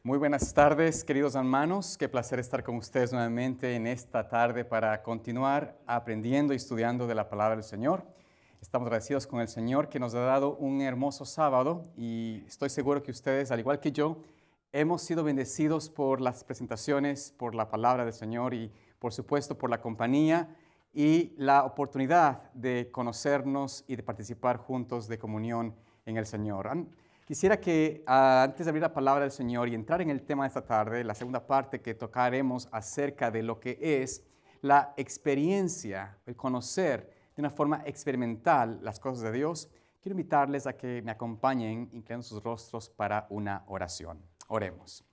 Muy buenas tardes, queridos hermanos. Qué placer estar con ustedes nuevamente en esta tarde para continuar aprendiendo y estudiando de la palabra del Señor. Estamos agradecidos con el Señor que nos ha dado un hermoso sábado y estoy seguro que ustedes, al igual que yo, hemos sido bendecidos por las presentaciones, por la palabra del Señor y, por supuesto, por la compañía y la oportunidad de conocernos y de participar juntos de comunión en el Señor. Quisiera que antes de abrir la palabra del Señor y entrar en el tema de esta tarde, la segunda parte que tocaremos acerca de lo que es la experiencia, el conocer de una forma experimental las cosas de Dios, quiero invitarles a que me acompañen inclinando sus rostros para una oración. Oremos.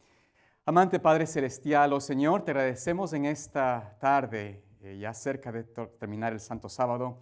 Amante Padre Celestial, oh Señor, te agradecemos en esta tarde, ya cerca de terminar el Santo Sábado,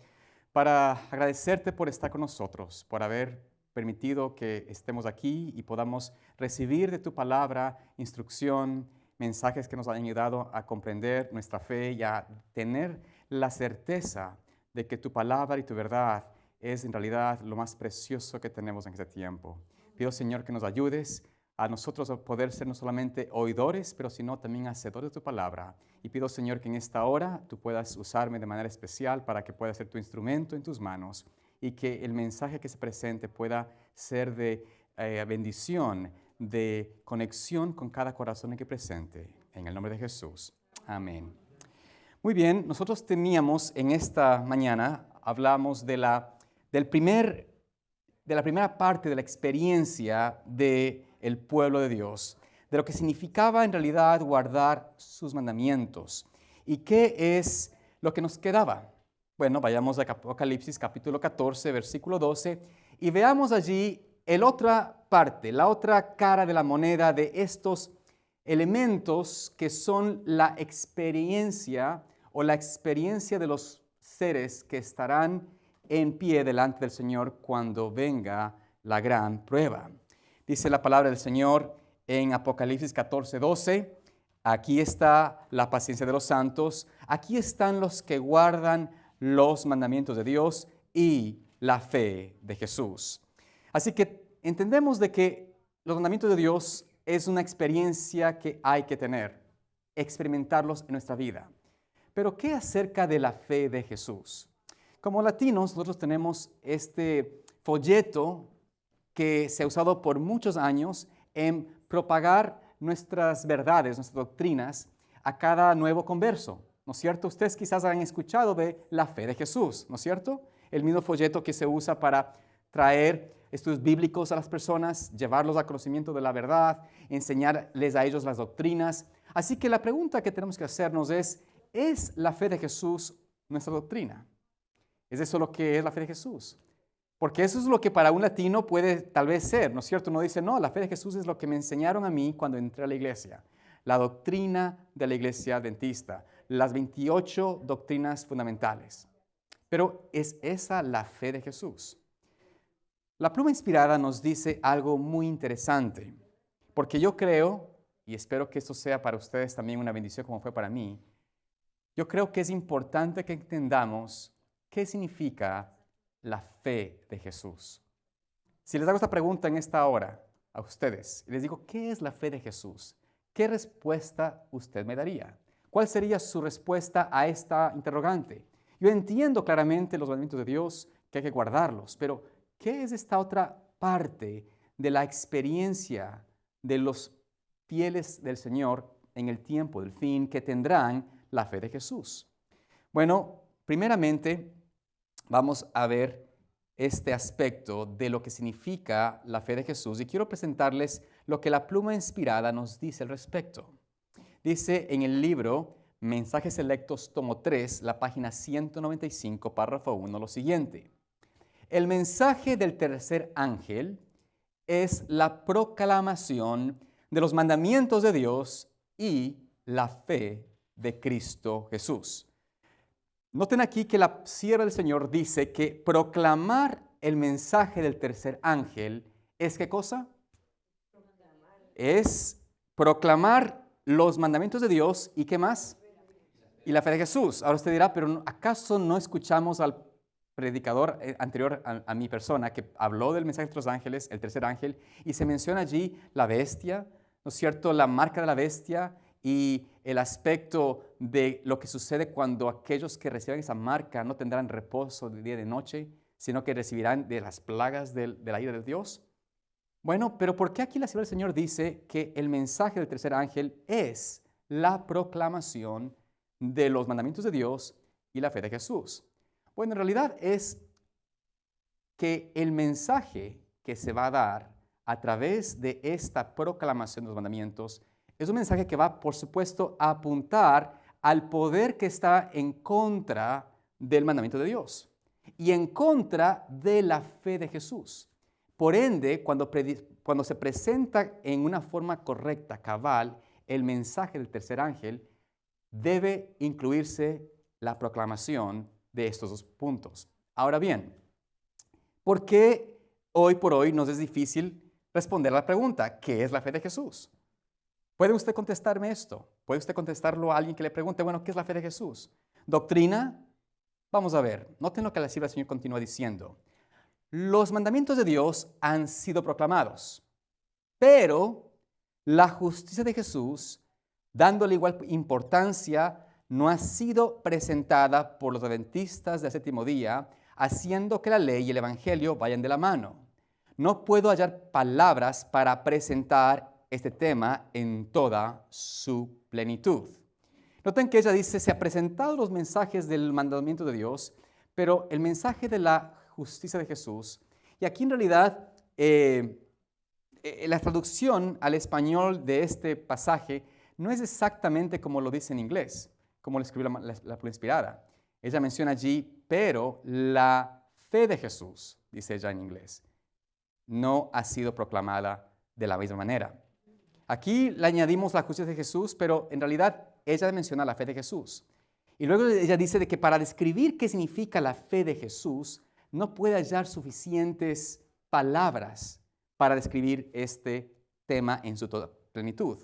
para agradecerte por estar con nosotros, por haber permitido que estemos aquí y podamos recibir de tu palabra instrucción, mensajes que nos han ayudado a comprender nuestra fe y a tener la certeza de que tu palabra y tu verdad es en realidad lo más precioso que tenemos en este tiempo. Pido, Señor, que nos ayudes a nosotros a poder ser no solamente oidores, pero sino también hacedores de tu palabra. Y pido, Señor, que en esta hora tú puedas usarme de manera especial para que pueda ser tu instrumento en tus manos y que el mensaje que se presente pueda ser de bendición, de conexión con cada corazón que presente. En el nombre de Jesús. Amén. Muy bien, nosotros teníamos en esta mañana, hablamos de la primera parte de la experiencia del pueblo de Dios, de lo que significaba en realidad guardar sus mandamientos. ¿Y qué es lo que nos quedaba? Bueno, vayamos a Apocalipsis capítulo 14, versículo 12, y veamos allí la otra parte, la otra cara de la moneda de estos elementos que son la experiencia o la experiencia de los seres que estarán en pie delante del Señor cuando venga la gran prueba. Dice la palabra del Señor en Apocalipsis 14, 12, aquí está la paciencia de los santos, aquí están los que guardan los mandamientos de Dios y la fe de Jesús. Así que entendemos de que los mandamientos de Dios es una experiencia que hay que tener, experimentarlos en nuestra vida. Pero ¿qué acerca de la fe de Jesús? Como latinos, nosotros tenemos este folleto que se ha usado por muchos años en propagar nuestras verdades, nuestras doctrinas a cada nuevo converso. ¿No es cierto? Ustedes quizás han escuchado de la fe de Jesús, ¿no es cierto? El mismo folleto que se usa para traer estudios bíblicos a las personas, llevarlos al conocimiento de la verdad, enseñarles a ellos las doctrinas. Así que la pregunta que tenemos que hacernos ¿es la fe de Jesús nuestra doctrina? ¿Es eso lo que es la fe de Jesús? Porque eso es lo que para un latino puede tal vez ser, ¿no es cierto? Uno dice, no, la fe de Jesús es lo que me enseñaron a mí cuando entré a la iglesia. La doctrina de la iglesia adventista, las 28 doctrinas fundamentales. Pero ¿es esa la fe de Jesús? La pluma inspirada nos dice algo muy interesante, porque yo creo, y espero que esto sea para ustedes también una bendición como fue para mí, yo creo que es importante que entendamos qué significa la fe de Jesús. Si les hago esta pregunta en esta hora a ustedes, y les digo, ¿qué es la fe de Jesús? ¿Qué respuesta usted me daría? ¿Cuál sería su respuesta a esta interrogante? Yo entiendo claramente los mandamientos de Dios, que hay que guardarlos, pero ¿qué es esta otra parte de la experiencia de los fieles del Señor en el tiempo del fin que tendrán la fe de Jesús? Bueno, primeramente vamos a ver este aspecto de lo que significa la fe de Jesús y quiero presentarles lo que la pluma inspirada nos dice al respecto. Dice en el libro Mensajes Selectos, tomo 3, la página 195, párrafo 1, lo siguiente. El mensaje del tercer ángel es la proclamación de los mandamientos de Dios y la fe de Cristo Jesús. Noten aquí que la sierva del Señor dice que proclamar el mensaje del tercer ángel es ¿qué cosa? Es proclamar los mandamientos de Dios y ¿qué más? Y la fe de Jesús. Ahora usted dirá, pero ¿acaso no escuchamos al predicador anterior a mi persona que habló del mensaje de los ángeles, el tercer ángel, y se menciona allí la bestia, ¿no es cierto?, la marca de la bestia y el aspecto de lo que sucede cuando aquellos que reciban esa marca no tendrán reposo de día y de noche, sino que recibirán de las plagas de la ira de Dios. Bueno, pero ¿por qué aquí la palabra del Señor dice que el mensaje del tercer ángel es la proclamación de los mandamientos de Dios y la fe de Jesús? Bueno, en realidad es que el mensaje que se va a dar a través de esta proclamación de los mandamientos es un mensaje que va, por supuesto, a apuntar al poder que está en contra del mandamiento de Dios y en contra de la fe de Jesús. Por ende, cuando se presenta en una forma correcta, cabal, el mensaje del tercer ángel, debe incluirse la proclamación de estos dos puntos. Ahora bien, ¿por qué hoy por hoy nos es difícil responder a la pregunta, ¿qué es la fe de Jesús? ¿Puede usted contestarme esto? ¿Puede usted contestarlo a alguien que le pregunte, bueno, ¿qué es la fe de Jesús? ¿Doctrina? Vamos a ver. Noten lo que la Biblia del Señor continúa diciendo. Los mandamientos de Dios han sido proclamados, pero la justicia de Jesús, dándole igual importancia, no ha sido presentada por los adventistas del séptimo día, haciendo que la ley y el evangelio vayan de la mano. No puedo hallar palabras para presentar este tema en toda su plenitud. Noten que ella dice, se han presentado los mensajes del mandamiento de Dios, pero el mensaje de la justicia de Jesús, y aquí en realidad la traducción al español de este pasaje no es exactamente como lo dice en inglés, como lo escribió la Pluma Inspirada. Ella menciona allí, pero la fe de Jesús, dice ella en inglés, no ha sido proclamada de la misma manera. Aquí le añadimos la justicia de Jesús, pero en realidad ella menciona la fe de Jesús. Y luego ella dice de que para describir qué significa la fe de Jesús, no puede hallar suficientes palabras para describir este tema en su toda plenitud.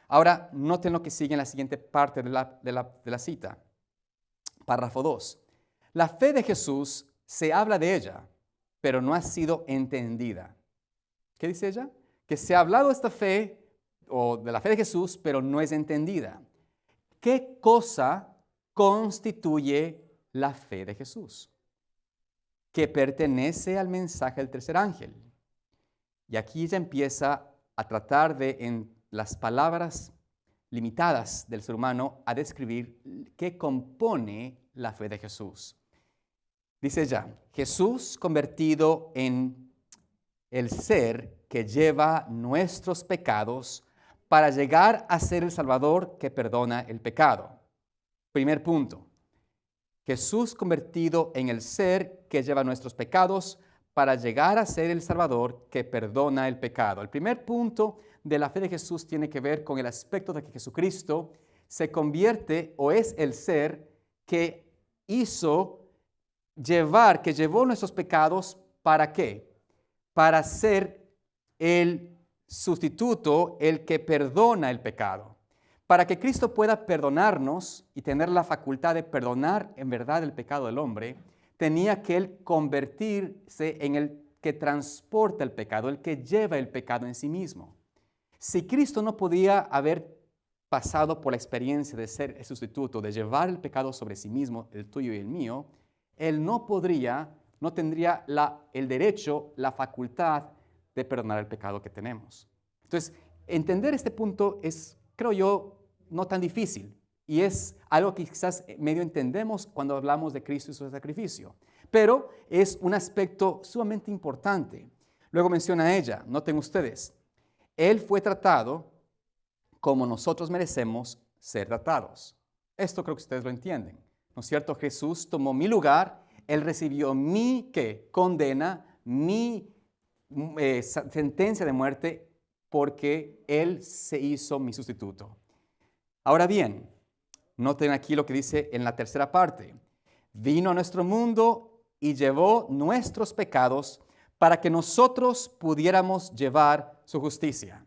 Ahora, noten lo que sigue en la siguiente parte de la cita. Párrafo 2. La fe de Jesús se habla de ella, pero no ha sido entendida. ¿Qué dice ella? Que se ha hablado de esta fe, o de la fe de Jesús, pero no es entendida. ¿Qué cosa constituye la fe de Jesús? Que pertenece al mensaje del tercer ángel. Y aquí ella empieza a tratar de, en las palabras limitadas del ser humano, a describir qué compone la fe de Jesús. Dice ella, Jesús convertido en el ser que lleva nuestros pecados para llegar a ser el Salvador que perdona el pecado. Primer punto, Jesús convertido en el ser que lleva nuestros pecados para llegar a ser el Salvador que perdona el pecado. El primer punto de la fe de Jesús tiene que ver con el aspecto de que Jesucristo se convierte o es el ser que llevó nuestros pecados, ¿para qué? Para ser el sustituto, el que perdona el pecado. Para que Cristo pueda perdonarnos y tener la facultad de perdonar en verdad el pecado del hombre, tenía que Él convertirse en el que transporta el pecado, el que lleva el pecado en sí mismo. Si Cristo no podía haber pasado por la experiencia de ser el sustituto, de llevar el pecado sobre sí mismo, el tuyo y el mío, Él no tendría el derecho, la facultad de perdonar el pecado que tenemos. Entonces, entender este punto es, creo yo, no tan difícil. Y es algo que quizás medio entendemos cuando hablamos de Cristo y su sacrificio. Pero es un aspecto sumamente importante. Luego menciona ella, noten ustedes, Él fue tratado como nosotros merecemos ser tratados. Esto creo que ustedes lo entienden, ¿no es cierto? Jesús tomó mi lugar, Él recibió mi condena, mi sentencia de muerte, porque Él se hizo mi sustituto. Ahora bien, noten aquí lo que dice en la tercera parte. Vino a nuestro mundo y llevó nuestros pecados para que nosotros pudiéramos llevar su justicia.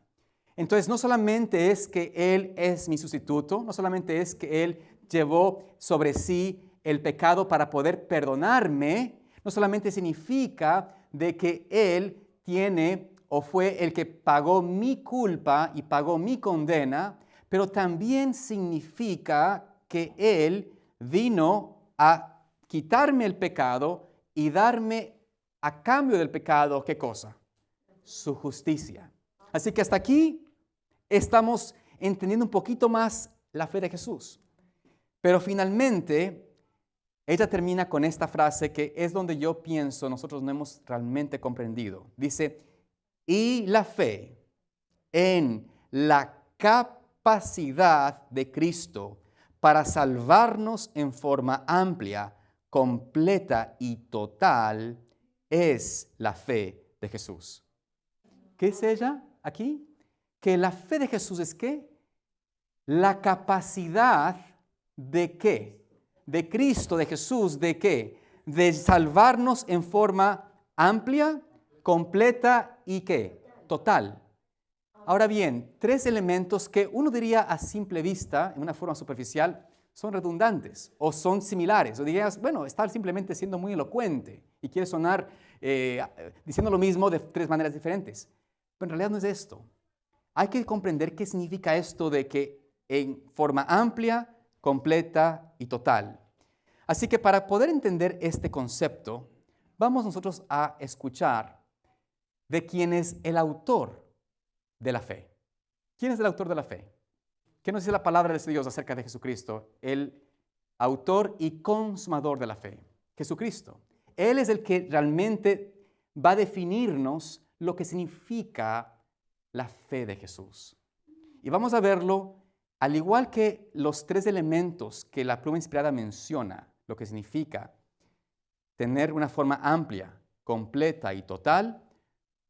Entonces, no solamente es que Él es mi sustituto, no solamente es que Él llevó sobre sí el pecado para poder perdonarme, no solamente significa de que Él tiene o fue el que pagó mi culpa y pagó mi condena, pero también significa que Él vino a quitarme el pecado y darme a cambio del pecado, ¿qué cosa? Su justicia. Así que hasta aquí estamos entendiendo un poquito más la fe de Jesús. Pero finalmente, ella termina con esta frase que es donde yo pienso nosotros no hemos realmente comprendido. Dice, y la fe en la capacidad de Cristo para salvarnos en forma amplia, completa y total es la fe de Jesús. ¿Qué es ella aquí? Que la fe de Jesús es ¿qué? La capacidad de ¿qué? De Cristo, de Jesús, ¿de qué? De salvarnos en forma amplia, completa y ¿qué? Total. Ahora bien, tres elementos que uno diría a simple vista, en una forma superficial, son redundantes o son similares. O dirías, bueno, está simplemente siendo muy elocuente y quiere sonar diciendo lo mismo de tres maneras diferentes. Pero en realidad no es esto. Hay que comprender qué significa esto de que en forma amplia, completa y total. Así que para poder entender este concepto, vamos nosotros a escuchar de quién es el autor de la fe. ¿Quién es el autor de la fe? ¿Qué nos dice la palabra de Dios acerca de Jesucristo? El autor y consumador de la fe, Jesucristo. Él es el que realmente va a definirnos lo que significa la fe de Jesús. Y vamos a verlo, al igual que los tres elementos que la pluma inspirada menciona, lo que significa tener una forma amplia, completa y total,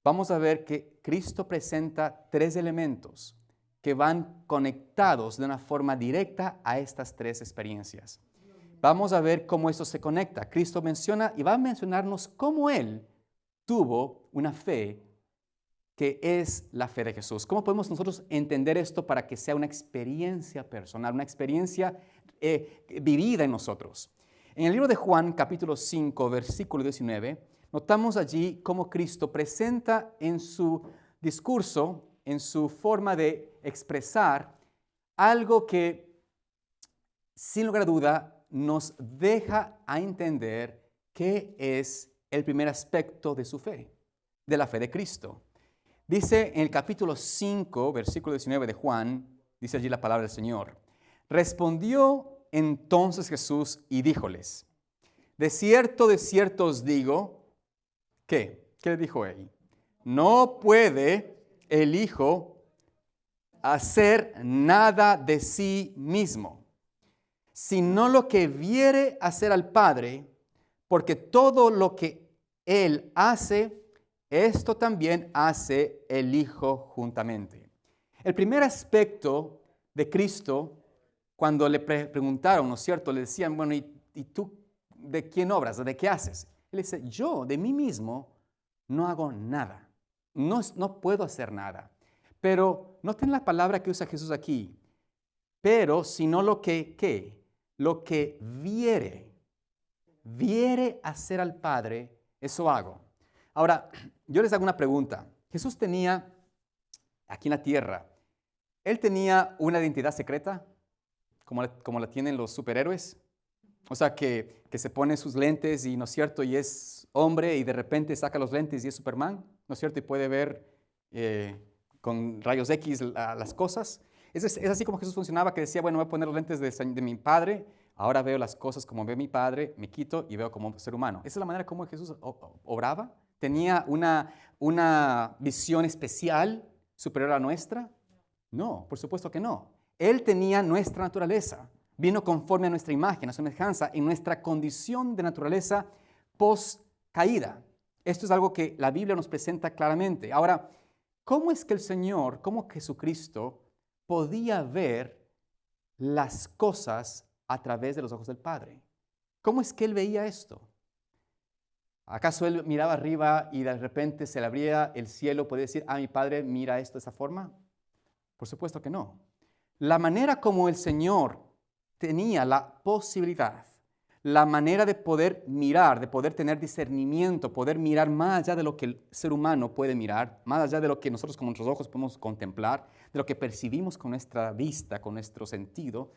vamos a ver que Cristo presenta tres elementos que van conectados de una forma directa a estas tres experiencias. Vamos a ver cómo esto se conecta. Cristo menciona y va a mencionarnos cómo Él tuvo una fe que es la fe de Jesús. ¿Cómo podemos nosotros entender esto para que sea una experiencia personal, una experiencia vivida en nosotros? En el libro de Juan, capítulo 5, versículo 19, notamos allí cómo Cristo presenta en su discurso, en su forma de expresar, algo que, sin lugar a duda, nos deja a entender qué es el primer aspecto de su fe, de la fe de Cristo. Dice en el capítulo 5, versículo 19 de Juan, dice allí la palabra del Señor. Respondió entonces Jesús y díjoles, de cierto os digo, ¿qué? ¿Qué le dijo él? No puede el Hijo hacer nada de sí mismo, sino lo que viere hacer al Padre, porque todo lo que Él hace, esto también hace el Hijo juntamente. El primer aspecto de Cristo, cuando le preguntaron, ¿no es cierto? Le decían, bueno, ¿y tú de quién obras? ¿De qué haces? Él dice, yo de mí mismo no hago nada. No puedo hacer nada. Pero noten la palabra que usa Jesús aquí. Pero, sino lo que, ¿qué? Lo que viere hacer al Padre, eso hago. Ahora, yo les hago una pregunta. Jesús tenía, aquí en la tierra, ¿Él tenía una identidad secreta, como la tienen los superhéroes? O sea, que se pone sus lentes y, ¿no es cierto?, y es hombre y de repente saca los lentes y es Superman, ¿no es cierto?, y puede ver con rayos X las cosas. Es así como Jesús funcionaba, que decía, bueno, voy a poner los lentes de mi Padre, ahora veo las cosas como ve mi Padre, me quito y veo como ser humano. Esa es la manera como Jesús obraba. ¿Tenía una visión especial superior a la nuestra? No, por supuesto que no. Él tenía nuestra naturaleza. Vino conforme a nuestra imagen, a semejanza, en nuestra condición de naturaleza post-caída. Esto es algo que la Biblia nos presenta claramente. Ahora, ¿cómo es que el Señor, cómo Jesucristo podía ver las cosas a través de los ojos del Padre? ¿Cómo es que Él veía esto? ¿Acaso Él miraba arriba y de repente se le abría el cielo? ¿Podía decir, mi Padre mira esto de esa forma? Por supuesto que no. La manera como el Señor tenía la posibilidad, la manera de poder mirar, de poder tener discernimiento, poder mirar más allá de lo que el ser humano puede mirar, más allá de lo que nosotros con nuestros ojos podemos contemplar, de lo que percibimos con nuestra vista, con nuestro sentido,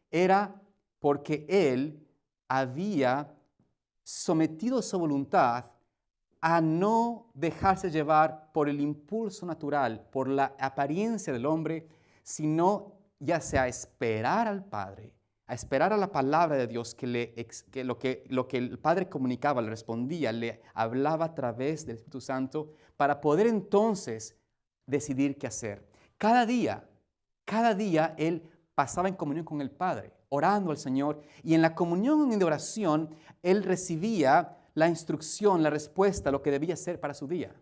era porque Él había sometido su voluntad a no dejarse llevar por el impulso natural, por la apariencia del hombre, sino ya sea esperar al Padre, a esperar a la palabra de Dios, que lo que el Padre comunicaba, le respondía, le hablaba a través del Espíritu Santo, para poder entonces decidir qué hacer. Cada día Él pasaba en comunión con el Padre, orando al Señor, y en la comunión y de oración, Él recibía la instrucción, la respuesta, lo que debía hacer para su día.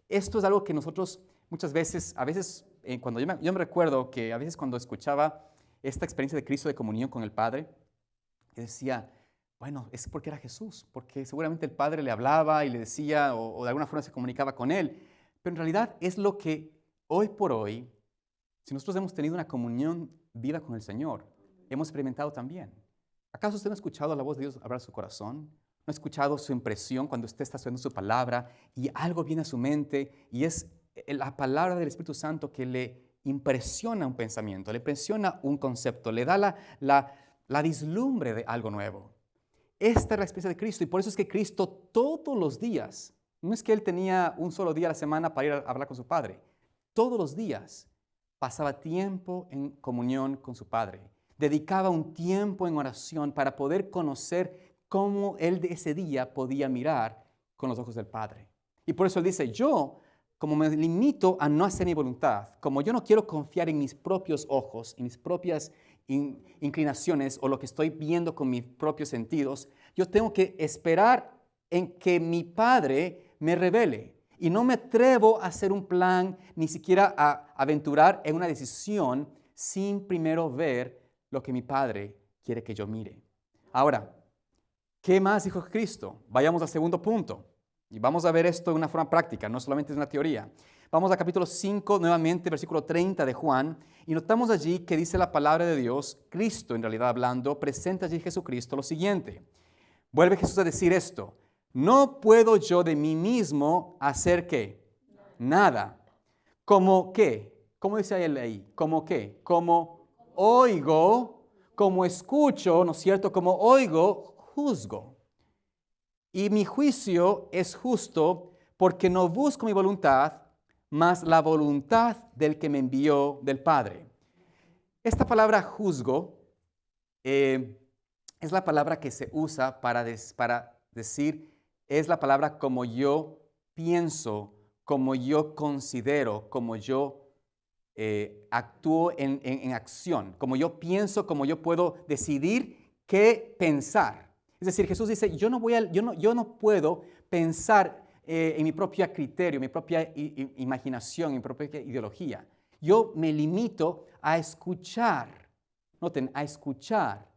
Esto es algo que nosotros muchas veces, cuando yo me recuerdo que a veces cuando escuchaba esta experiencia de Cristo de comunión con el Padre, decía, bueno, es porque era Jesús, porque seguramente el Padre le hablaba y le decía, o de alguna forma se comunicaba con Él, pero en realidad es lo que hoy por hoy, si nosotros hemos tenido una comunión viva con el Señor, hemos experimentado también. ¿Acaso usted no ha escuchado la voz de Dios hablar a su corazón? ¿No ha escuchado su impresión cuando usted está estudiando su palabra y algo viene a su mente y es la palabra del Espíritu Santo que le impresiona un pensamiento, le impresiona un concepto, le da la vislumbre de algo nuevo? Esta es la experiencia de Cristo y por eso es que Cristo todos los días, no es que Él tenía un solo día a la semana para ir a hablar con su Padre, todos los días pasaba tiempo en comunión con su Padre, dedicaba un tiempo en oración para poder conocer cómo Él de ese día podía mirar con los ojos del Padre. Y por eso Él dice, yo, como me limito a no hacer mi voluntad, como yo no quiero confiar en mis propios ojos, en mis propias inclinaciones o lo que estoy viendo con mis propios sentidos, yo tengo que esperar en que mi Padre me revele. Y no me atrevo a hacer un plan, ni siquiera a aventurar en una decisión sin primero ver lo que mi Padre quiere que yo mire. Ahora, ¿qué más dijo Cristo? Vayamos al segundo punto. Y vamos a ver esto de una forma práctica, no solamente es una teoría. Vamos a capítulo 5, nuevamente, versículo 30 de Juan, y notamos allí que dice la palabra de Dios, Cristo en realidad hablando, presenta allí Jesucristo lo siguiente. Vuelve Jesús a decir esto, no puedo yo de mí mismo hacer ¿qué? Nada. ¿Cómo qué? ¿Cómo dice él ahí? ¿Cómo qué? Como oigo, como escucho, ¿no es cierto? Como oigo, juzgo. Y mi juicio es justo porque no busco mi voluntad, mas la voluntad del que me envió del Padre. Esta palabra juzgo es la palabra que se usa para decir, es la palabra como yo pienso, como yo considero, como yo actúo en acción, como yo pienso, como yo puedo decidir qué pensar. Es decir, Jesús dice, yo no puedo pensar en mi propio criterio, mi propia imaginación, mi propia ideología. Yo me limito a escuchar, noten, a escuchar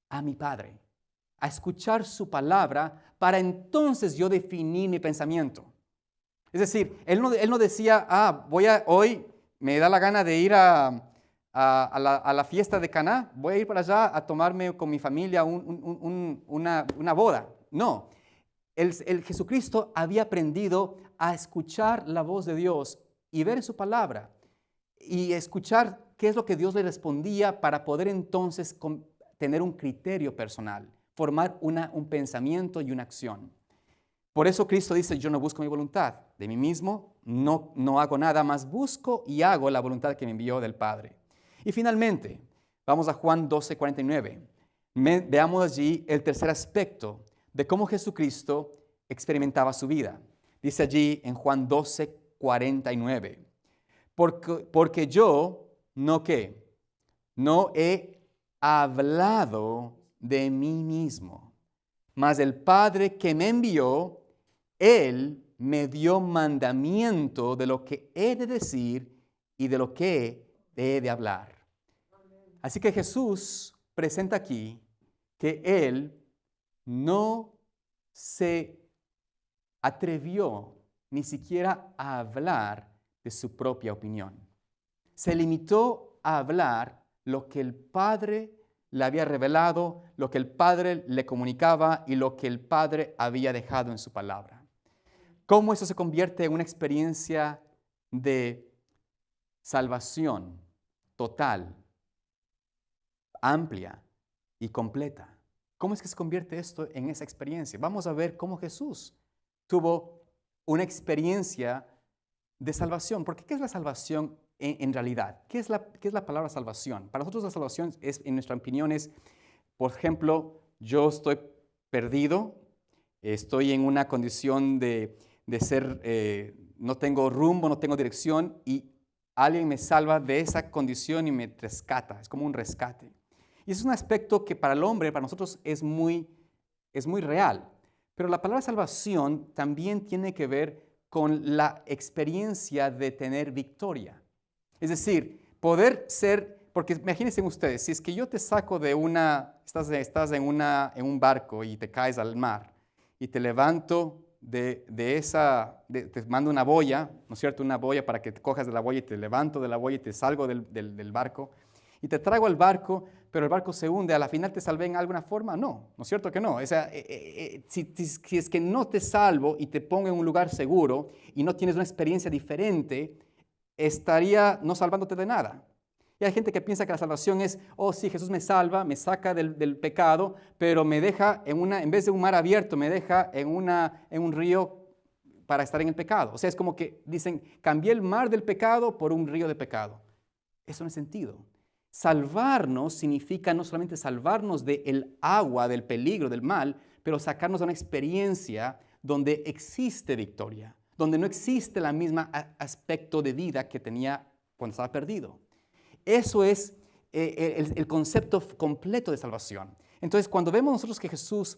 a mi Padre, a escuchar su palabra para entonces yo definir mi pensamiento. Es decir, Él no decía, hoy me da la gana de ir a la fiesta de Caná, voy a ir para allá a tomarme con mi familia una boda. No, el Jesucristo había aprendido a escuchar la voz de Dios y ver su palabra y escuchar qué es lo que Dios le respondía para poder entonces tener un criterio personal, formar un pensamiento y una acción. Por eso Cristo dice, yo no busco mi voluntad, de mí mismo no hago nada, más busco y hago la voluntad que me envió del Padre. Y finalmente, vamos a Juan 12:49. Veamos allí el tercer aspecto de cómo Jesucristo experimentaba su vida. Dice allí en Juan 12:49, porque yo no he hablado de mí mismo, mas el Padre que me envió, Él me dio mandamiento de lo que he de decir y de lo que he de hablar. Así que Jesús presenta aquí que Él no se atrevió ni siquiera a hablar de su propia opinión. Se limitó a hablar lo que el Padre le había revelado, lo que el Padre le comunicaba y lo que el Padre había dejado en su palabra. ¿Cómo eso se convierte en una experiencia de salvación total, amplia y completa? ¿Cómo es que se convierte esto en esa experiencia? Vamos a ver cómo Jesús tuvo una experiencia de salvación. Porque ¿qué es la salvación en realidad? ¿Qué es la palabra salvación? Para nosotros la salvación es, en nuestra opinión, es, por ejemplo, yo estoy perdido, estoy en una condición de ser, no tengo rumbo, no tengo dirección, y alguien me salva de esa condición y me rescata. Es como un rescate. Y es un aspecto que para el hombre, para nosotros, es muy real. Pero la palabra salvación también tiene que ver con la experiencia de tener victoria. Es decir, poder ser, porque imagínense ustedes, si es que yo te saco de estás en un barco y te caes al mar y te levanto te mando una boya, ¿no es cierto? Una boya para que te cojas de la boya y te levanto de la boya y te salgo del barco y te traigo al barco, pero el barco se hunde, ¿a la final te salvé en alguna forma? No, ¿no es cierto que no? O sea, si es que no te salvo y te pongo en un lugar seguro y no tienes una experiencia diferente, estaría no salvándote de nada. Y hay gente que piensa que la salvación es, oh sí, Jesús me salva, me saca del pecado, pero me deja en vez de un mar abierto, me deja en un río para estar en el pecado. O sea, es como que dicen, cambié el mar del pecado por un río de pecado. Eso no es sentido. Salvarnos significa no solamente salvarnos del agua, del peligro, del mal, pero sacarnos de una experiencia donde existe victoria, donde no existe la misma aspecto de vida que tenía cuando estaba perdido. Eso es el concepto completo de salvación. Entonces, cuando vemos nosotros que Jesús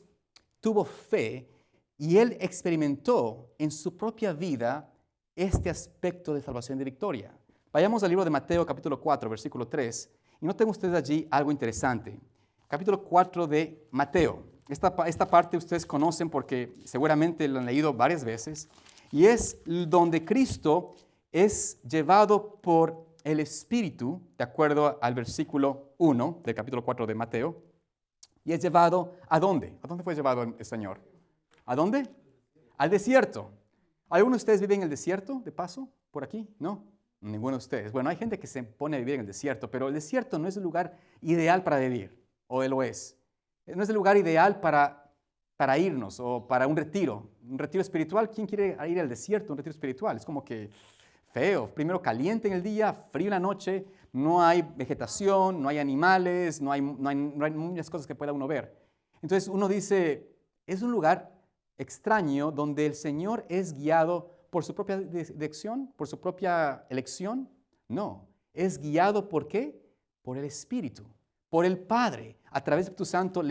tuvo fe y Él experimentó en su propia vida este aspecto de salvación y de victoria. Vayamos al libro de Mateo, capítulo 4, versículo 3, y noten ustedes allí algo interesante. Capítulo 4 de Mateo. Esta parte ustedes conocen porque seguramente lo han leído varias veces, y es donde Cristo es llevado por el Espíritu, de acuerdo al versículo 1 del capítulo 4 de Mateo, y es llevado ¿a dónde? ¿A dónde fue llevado el Señor? ¿A dónde? Al desierto. ¿Alguno de ustedes vive en el desierto, de paso, por aquí? ¿No? Ninguno de ustedes. Bueno, hay gente que se pone a vivir en el desierto, pero el desierto no es el lugar ideal para vivir, o él lo es. No es el lugar ideal para irnos o para un retiro espiritual. ¿Quién quiere ir al desierto, un retiro espiritual? Es como que feo. Primero caliente en el día, frío en la noche, no hay vegetación, no hay animales, no hay muchas cosas que pueda uno ver. Entonces uno dice, es un lugar extraño donde el Señor es guiado por su propia dirección, por su propia elección. No, es guiado ¿por qué? Por el Espíritu, por el Padre. A través del Espíritu Santo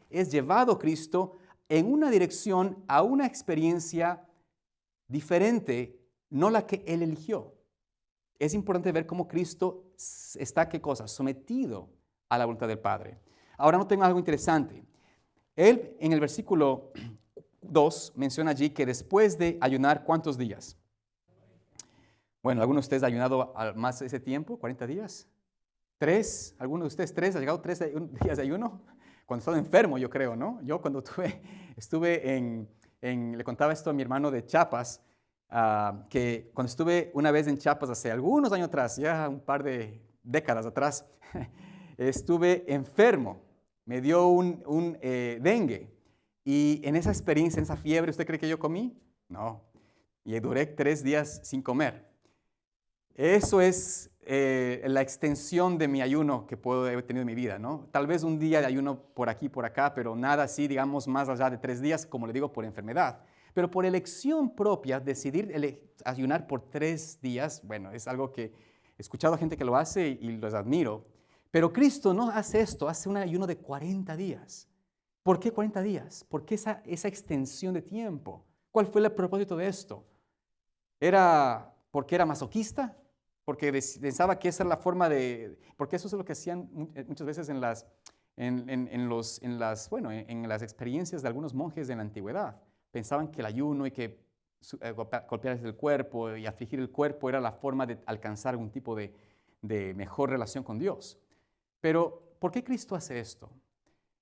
es llevado Cristo en una dirección, a una experiencia diferente, no la que Él eligió. Es importante ver cómo Cristo está, ¿qué cosa? Sometido a la voluntad del Padre. Ahora noten algo interesante. Él en el versículo 2 menciona allí que después de ayunar, ¿cuántos días? Bueno, ¿algunos de ustedes han ayunado más de ese tiempo? ¿40 días? ¿3? ¿Algunos de ustedes 3? ¿Ha llegado 3 días de ayuno? Cuando estaba enfermo, yo creo, ¿no? Yo cuando estuve le contaba esto a mi hermano de Chiapas, que cuando estuve una vez en Chiapas hace algunos años atrás, ya un par de décadas atrás, estuve enfermo, me dio un dengue. Y en esa experiencia, en esa fiebre, ¿usted cree que yo comí? No. Y duré 3 días sin comer. Eso es la extensión de mi ayuno que puedo haber tenido en mi vida, ¿no? Tal vez un día de ayuno por aquí, por acá, pero nada así, digamos, más allá de 3 días, como le digo, por enfermedad. Pero por elección propia, decidir ayunar por 3 días, bueno, es algo que he escuchado a gente que lo hace y los admiro. Pero Cristo no hace esto, hace un ayuno de 40 días. ¿Por qué 40 días? ¿Por qué esa extensión de tiempo? ¿Cuál fue el propósito de esto? ¿Era porque era masoquista? Porque pensaba que esa era la forma de... Porque eso es lo que hacían muchas veces en las experiencias de algunos monjes en la antigüedad. Pensaban que el ayuno y que golpearse el cuerpo y afligir el cuerpo era la forma de alcanzar algún tipo de mejor relación con Dios. Pero ¿por qué Cristo hace esto?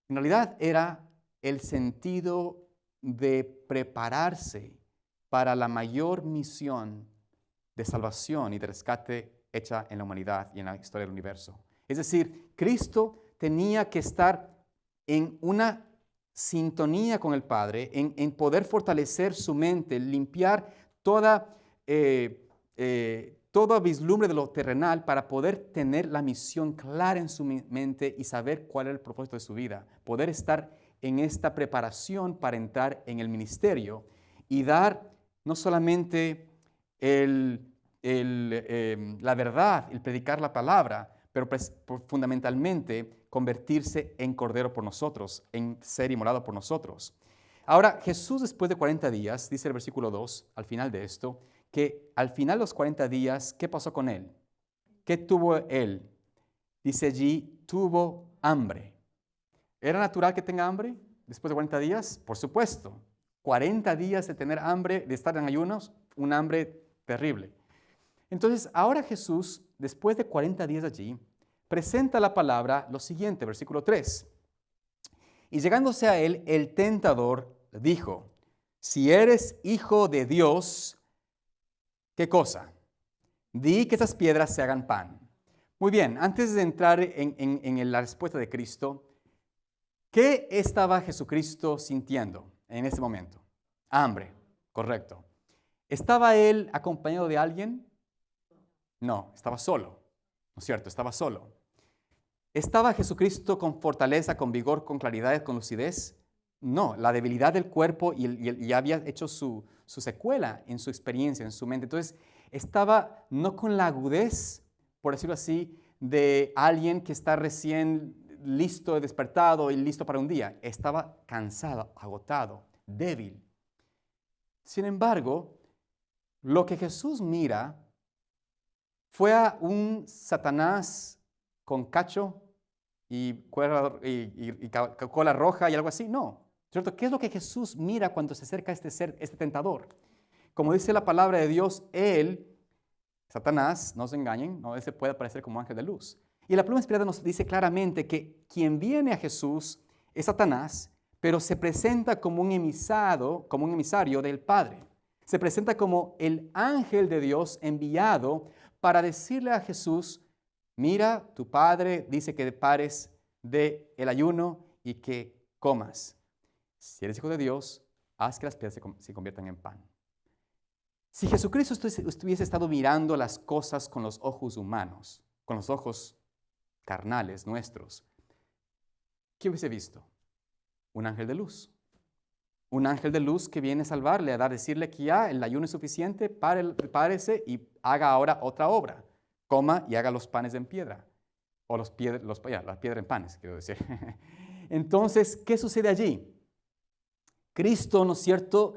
En realidad era el sentido de prepararse para la mayor misión de salvación y de rescate hecha en la humanidad y en la historia del universo. Es decir, Cristo tenía que estar en una sintonía con el Padre, en poder fortalecer su mente, limpiar toda vislumbre de lo terrenal para poder tener la misión clara en su mente y saber cuál es el propósito de su vida. Poder estar en esta preparación para entrar en el ministerio y dar no solamente la verdad, el predicar la palabra, pero fundamentalmente convertirse en cordero por nosotros, en ser inmolado por nosotros. Ahora, Jesús después de 40 días, dice el versículo 2, al final de esto, que al final de los 40 días, ¿qué pasó con él? ¿Qué tuvo él? Dice allí, tuvo hambre. ¿Era natural que tenga hambre después de 40 días? Por supuesto. 40 días de tener hambre, de estar en ayunos, un hambre terrible. Entonces, ahora Jesús, después de 40 días allí, presenta la palabra lo siguiente, versículo 3. Y llegándose a él, el tentador dijo, si eres hijo de Dios, ¿qué cosa? Di que esas piedras se hagan pan. Muy bien, antes de entrar en la respuesta de Cristo, ¿qué estaba Jesucristo sintiendo en ese momento? Hambre, correcto. ¿Estaba él acompañado de alguien? No, estaba solo, ¿no es cierto? Estaba solo. ¿Estaba Jesucristo con fortaleza, con vigor, con claridad, con lucidez? No, la debilidad del cuerpo y había hecho su secuela en su experiencia, en su mente. Entonces, estaba no con la agudez, por decirlo así, de alguien que está recién listo, despertado y listo para un día. Estaba cansado, agotado, débil. Sin embargo, lo que Jesús mira fue a un Satanás con cacho y cola roja y algo así. No, ¿cierto? ¿Qué es lo que Jesús mira cuando se acerca a este tentador? Como dice la palabra de Dios, él, Satanás, no se engañen, no se puede aparecer como ángel de luz. Y la pluma inspirada nos dice claramente que quien viene a Jesús es Satanás, pero se presenta como un emisario del Padre. Se presenta como el ángel de Dios enviado para decirle a Jesús, mira, tu Padre dice que pares del ayuno y que comas. Si eres hijo de Dios, haz que las piedras se conviertan en pan. Si Jesucristo hubiese estado mirando las cosas con los ojos humanos, con los ojos carnales nuestros, ¿qué hubiese visto? Un ángel de luz. Un ángel de luz que viene a salvarle, a decirle que ya el ayuno es suficiente, párese y haga ahora otra obra. Coma y haga los panes en piedra. O la piedra en panes, quiero decir. Entonces, ¿qué sucede allí? Cristo, ¿no es cierto?,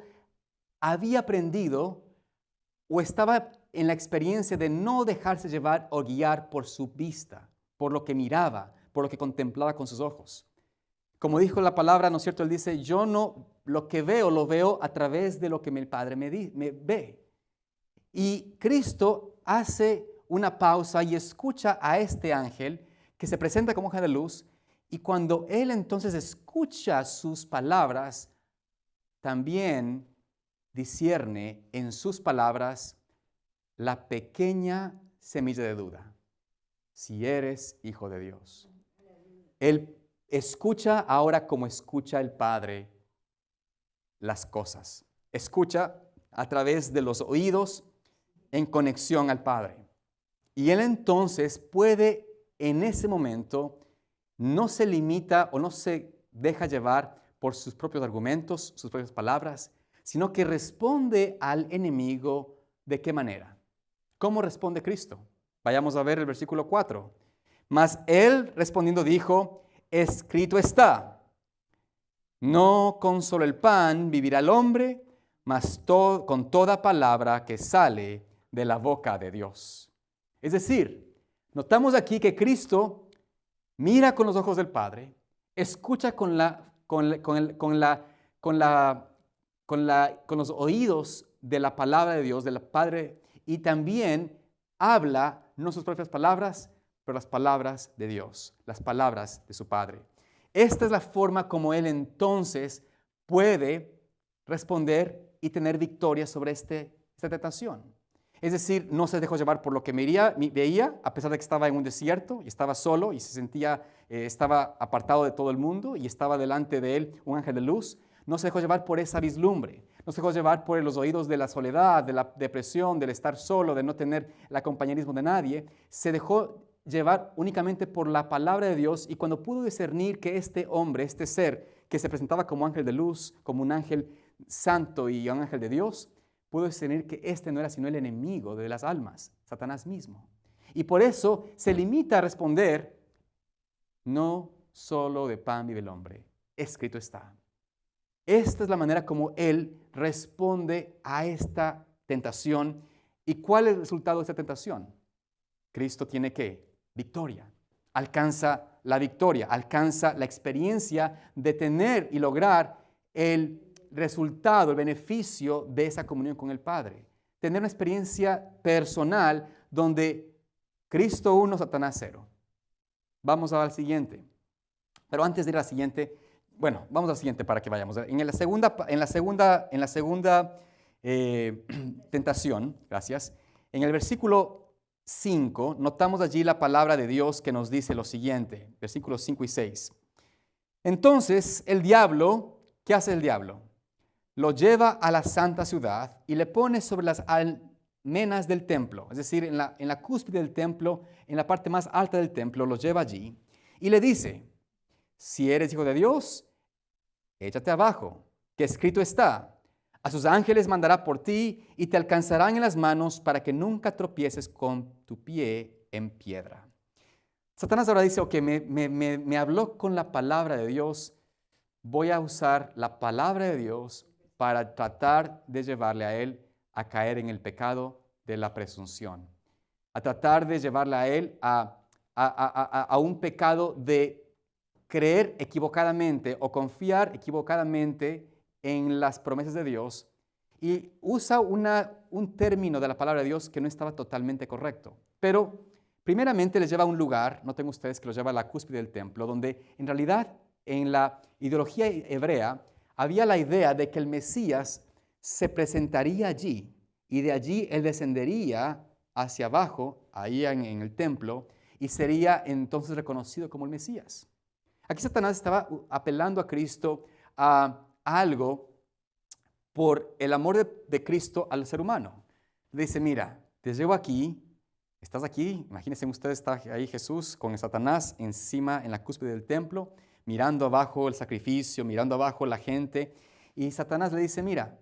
había aprendido o estaba en la experiencia de no dejarse llevar o guiar por su vista, por lo que miraba, por lo que contemplaba con sus ojos. Como dijo la palabra, ¿no es cierto? Él dice, yo no, lo que veo, lo veo a través de lo que el Padre me ve. Y Cristo hace una pausa y escucha a este ángel que se presenta como ángel de luz, y cuando él entonces escucha sus palabras, también discierne en sus palabras la pequeña semilla de duda. Si eres hijo de Dios. Él escucha ahora como escucha el Padre las cosas. Escucha a través de los oídos en conexión al Padre. Y él entonces puede en ese momento no se limita o no se deja llevar por sus propios argumentos, sus propias palabras, sino que responde al enemigo. ¿De qué manera? ¿Cómo responde Cristo? Vayamos a ver el versículo 4. Mas él respondiendo dijo, escrito está, no con solo el pan vivirá el hombre, mas con toda palabra que sale de la boca de Dios. Es decir, notamos aquí que Cristo mira con los ojos del Padre, escucha con los oídos de la palabra de Dios, del Padre, y también habla, no sus propias palabras, pero las palabras de Dios, las palabras de su Padre. Esta es la forma como él entonces puede responder y tener victoria sobre esta tentación. Es decir, no se dejó llevar por lo que veía, a pesar de que estaba en un desierto y estaba solo y se sentía, estaba apartado de todo el mundo y estaba delante de él un ángel de luz. No se dejó llevar por esa vislumbre, no se dejó llevar por los oídos de la soledad, de la depresión, del estar solo, de no tener el acompañamiento de nadie. Se dejó llevar únicamente por la palabra de Dios, y cuando pudo discernir que este hombre, este ser que se presentaba como ángel de luz, como un ángel santo y un ángel de Dios, pudo discernir que este no era sino el enemigo de las almas, Satanás mismo. Y por eso se limita a responder: no solo de pan vive el hombre, escrito está. Esta es la manera como él responde a esta tentación. ¿Y cuál es el resultado de esta tentación? Cristo tiene ¿qué? Victoria. Alcanza la victoria, alcanza la experiencia de tener y lograr el resultado, el beneficio de esa comunión con el Padre. Tener una experiencia personal donde Cristo 1, Satanás 0. Vamos al siguiente. Pero antes de ir al siguiente, bueno, vamos al siguiente para que vayamos. En la segunda tentación, gracias, en el versículo 5, notamos allí la palabra de Dios que nos dice lo siguiente, versículos 5 y 6. Entonces el diablo, ¿qué hace el diablo? Lo lleva a la santa ciudad y le pone sobre las almenas del templo, es decir, en la cúspide del templo, en la parte más alta del templo, lo lleva allí y le dice: si eres hijo de Dios, échate abajo, que escrito está: a sus ángeles mandará por ti y te alcanzarán en las manos para que nunca tropieces con tu pie en piedra. Satanás ahora dice: ok, me habló con la palabra de Dios, voy a usar la palabra de Dios para tratar de llevarle a él a caer en el pecado de la presunción, a tratar de llevarle a él a un pecado de creer equivocadamente o confiar equivocadamente en las promesas de Dios, y usa un término de la palabra de Dios que no estaba totalmente correcto. Pero primeramente les lleva a un lugar, noten ustedes que los lleva a la cúspide del templo, donde en realidad en la ideología hebrea había la idea de que el Mesías se presentaría allí y de allí él descendería hacia abajo, ahí en el templo, y sería entonces reconocido como el Mesías. Aquí Satanás estaba apelando a Cristo a algo por el amor de Cristo al ser humano. Le dice: mira, te llevo aquí, estás aquí, imagínense ustedes, está ahí Jesús con el Satanás encima en la cúspide del templo, mirando abajo el sacrificio, mirando abajo la gente, y Satanás le dice: mira,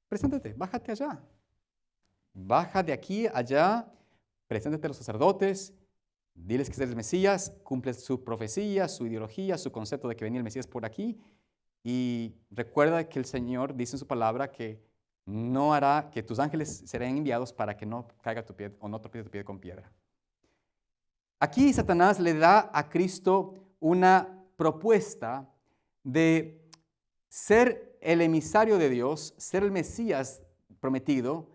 preséntate, bájate allá, baja de aquí allá, preséntate a los sacerdotes, diles que eres el Mesías, cumple su profecía, su ideología, su concepto de que venía el Mesías por aquí, y recuerda que el Señor dice en su palabra que no hará, que tus ángeles serán enviados para que no caiga tu pie o no tropiece tu pie con piedra. Aquí Satanás le da a Cristo una propuesta de ser el emisario de Dios, ser el Mesías prometido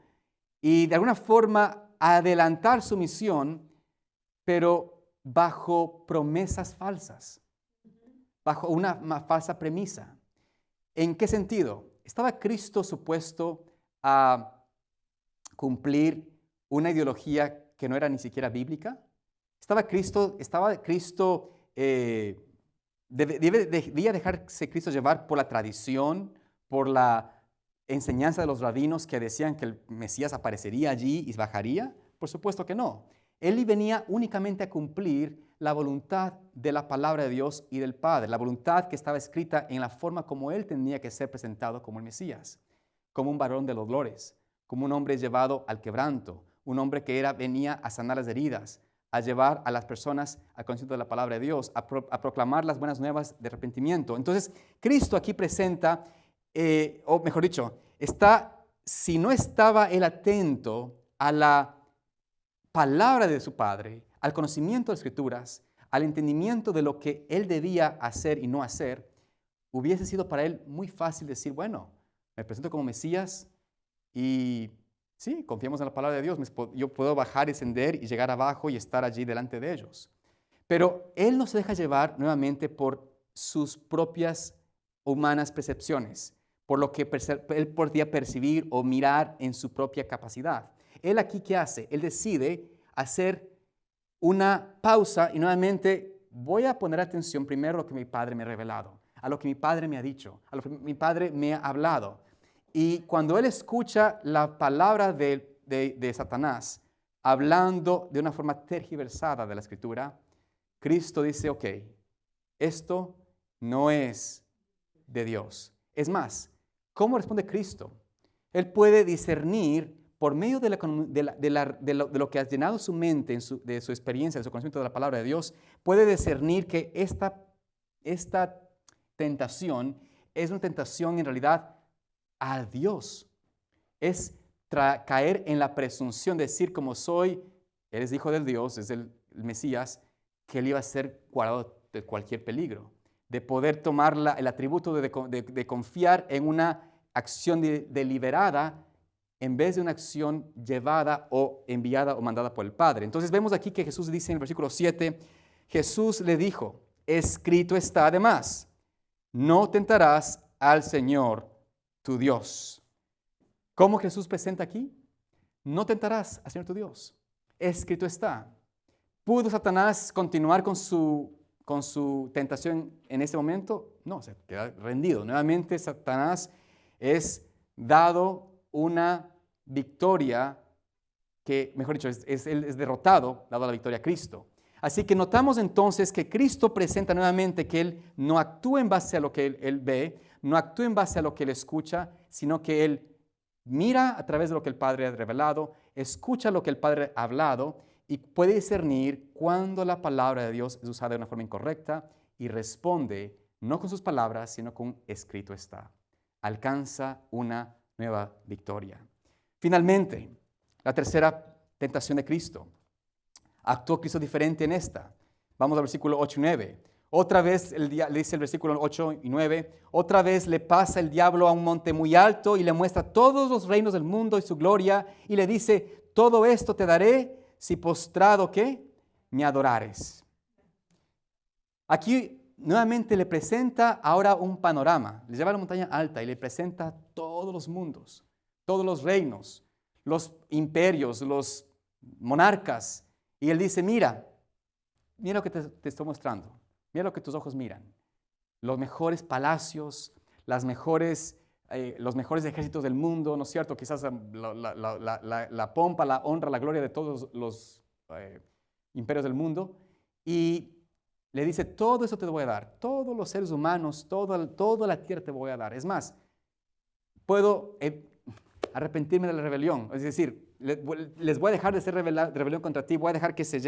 y de alguna forma adelantar su misión, pero bajo promesas falsas, bajo una falsa premisa. ¿En qué sentido? ¿Estaba Cristo supuesto a cumplir una ideología que no era ni siquiera bíblica? ¿Debía dejarse Cristo llevar por la tradición, por la enseñanza de los rabinos que decían que el Mesías aparecería allí y bajaría? Por supuesto que no. Él venía únicamente a cumplir la voluntad de la palabra de Dios y del Padre, la voluntad que estaba escrita en la forma como Él tenía que ser presentado como el Mesías, como un varón de los dolores, como un hombre llevado al quebranto, un hombre que venía a sanar las heridas, a llevar a las personas al conocimiento de la palabra de Dios, a proclamar las buenas nuevas de arrepentimiento. Entonces, Cristo aquí presenta, o mejor dicho, si no estaba Él atento a la palabra de su Padre, al conocimiento de las Escrituras, al entendimiento de lo que Él debía hacer y no hacer, hubiese sido para Él muy fácil decir: bueno, me presento como Mesías y Sí, confiamos en la palabra de Dios. Yo puedo bajar, descender y llegar abajo y estar allí delante de ellos. Pero Él no se deja llevar nuevamente por sus propias humanas percepciones, por lo que Él podía percibir o mirar en su propia capacidad. Él aquí, ¿qué hace? Él decide hacer una pausa y nuevamente voy a poner atención primero a lo que mi Padre me ha revelado, a lo que mi Padre me ha dicho, a lo que mi Padre me ha hablado. Y cuando Él escucha la palabra de Satanás hablando de una forma tergiversada de la Escritura, Cristo dice, ok, esto no es de Dios. Es más, ¿cómo responde Cristo? Él puede discernir por medio de lo que ha llenado su mente, de su experiencia, de su conocimiento de la palabra de Dios, puede discernir que esta tentación es una tentación en realidad a Dios. Es caer en la presunción de decir, como soy, eres hijo del Dios, es el Mesías, que Él iba a ser guardado de cualquier peligro, de poder tomar el atributo de confiar en una acción deliberada en vez de una acción llevada o enviada o mandada por el Padre. Entonces vemos aquí que Jesús dice en el versículo 7, Jesús le dijo, escrito está además, no tentarás al Señor tu Dios. ¿Cómo Jesús presenta aquí? No tentarás al Señor tu Dios. Escrito está. ¿Pudo Satanás continuar con su tentación en ese momento? No, se queda rendido. Nuevamente Satanás es dado una victoria que, mejor dicho, él es derrotado, dado la victoria a Cristo. Así que notamos entonces que Cristo presenta nuevamente que Él no actúa en base a lo que él ve, no actúa en base a lo que Él escucha, sino que Él mira a través de lo que el Padre ha revelado, escucha lo que el Padre ha hablado y puede discernir cuando la palabra de Dios es usada de una forma incorrecta y responde no con sus palabras, sino con escrito está. Alcanza una nueva victoria. Finalmente, la tercera tentación de Cristo. Actuó Cristo diferente en esta. Vamos al versículo 8 y 9. Otra vez, le dice el versículo 8 y 9, otra vez le pasa el diablo a un monte muy alto y le muestra todos los reinos del mundo y su gloria y le dice, todo esto te daré si postrado, ¿qué? Me adorares. Aquí nuevamente le presenta ahora un panorama. Le lleva a la montaña alta y le presenta todos los mundos, todos los reinos, los imperios, los monarcas. Y él dice, mira lo que te estoy mostrando. Mira lo que tus ojos miran. Los mejores palacios, los mejores ejércitos del mundo, ¿no es cierto? Quizás la pompa, la honra, la gloria de todos los imperios del mundo. Y le dice, todo eso te voy a dar. Todos los seres humanos, toda la tierra te voy a dar. Es más, puedo arrepentirme de la rebelión. Es decir, les voy a dejar de ser rebelión contra ti. Voy a dejar que te